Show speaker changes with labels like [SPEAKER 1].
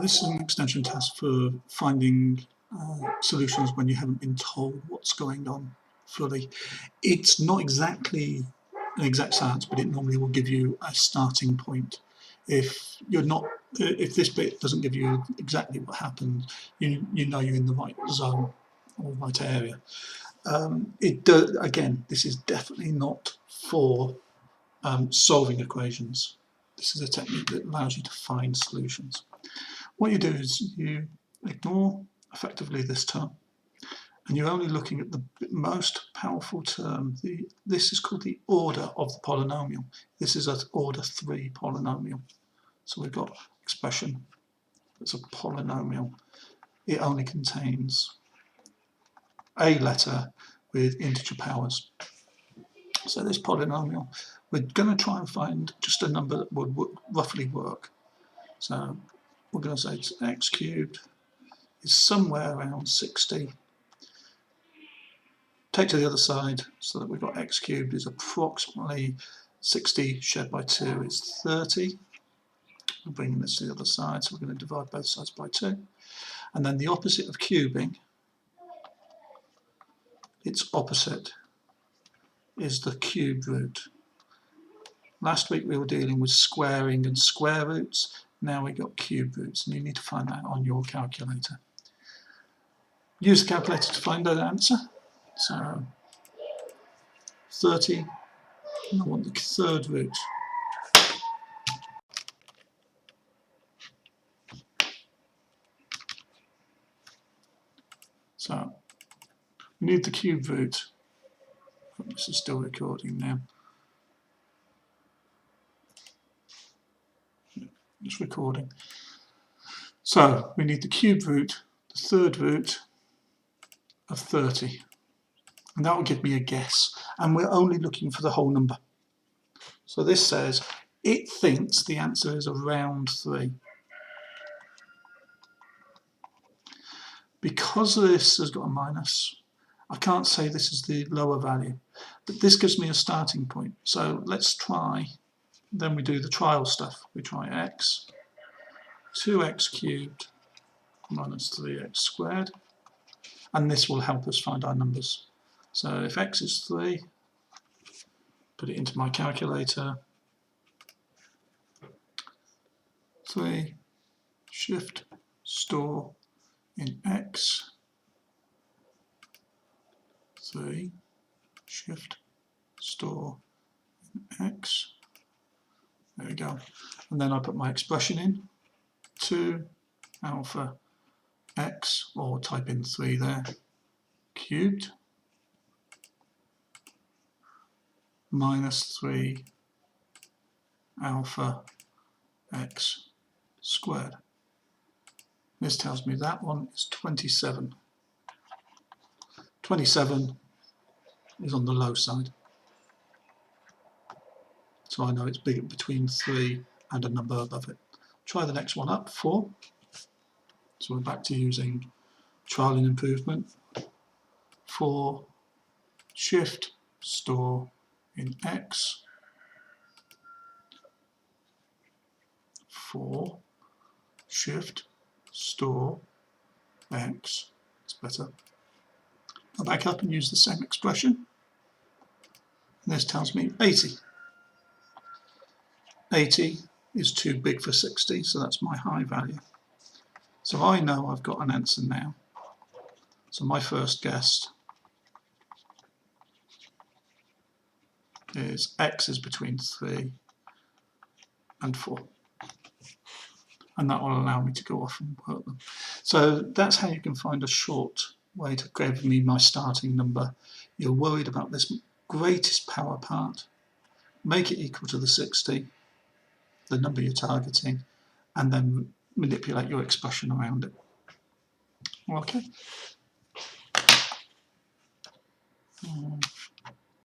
[SPEAKER 1] This is an extension task for finding solutions when you haven't been told what's going on fully. It's not exactly an exact science, but it normally will give you a starting point. If this bit doesn't give you exactly what happened, you know you're in the right zone or right area. Again, this is definitely not for solving equations. This is a technique that allows you to find solutions. What you do is you ignore effectively this term, and you're only looking at the most powerful term. This is called the order of the polynomial. This is an order 3 polynomial. So we've got expression that's a polynomial. It only contains a letter with integer powers. So this polynomial, we're going to try and find just a number that would roughly work. So we're going to say it's x cubed is somewhere around 60. Take to the other side so that we've got x cubed is approximately 60 shared by 2 is 30. We're bringing this to the other side, so we're going to divide both sides by 2. And then the opposite of cubing, its opposite is the cube root. Last week we were dealing with squaring and square roots. Now we've got cube roots, and you need to find that on your calculator. Use the calculator to find that answer. So 30, and I want the third root. So we need the cube root. This is still recording now. It's recording. So we need the cube root, the third root of 30. And that will give me a guess. And we're only looking for the whole number. So this says it thinks the answer is around 3. Because this has got a minus, I can't say this is the lower value, but this gives me a starting point. So let's try, then we do the trial stuff. We try x, 2x cubed minus 3x squared, and this will help us find our numbers. So if x is 3, put it into my calculator, 3, shift, store in x, 3, shift, store in x, there we go. And then I put my expression in, 2 alpha x, or type in 3 there, cubed, minus 3 alpha x squared. This tells me that one is 27. 27 is on the low side. So I know it's big between 3 and a number above it. Try the next one up, 4. So we're back to using trial and improvement. 4, shift, store in x. 4, shift, store, x. It's better. Go back up and use the same expression. And this tells me 80. 80 is too big for 60, so that's my high value. So I know I've got an answer now. So my first guess is x is between 3 and 4. And that will allow me to go off and work them. So that's how you can find a short way to give me my starting number. You're worried about this greatest power part. Make it equal to the 60, the number you're targeting, and then manipulate your expression around it. Okay.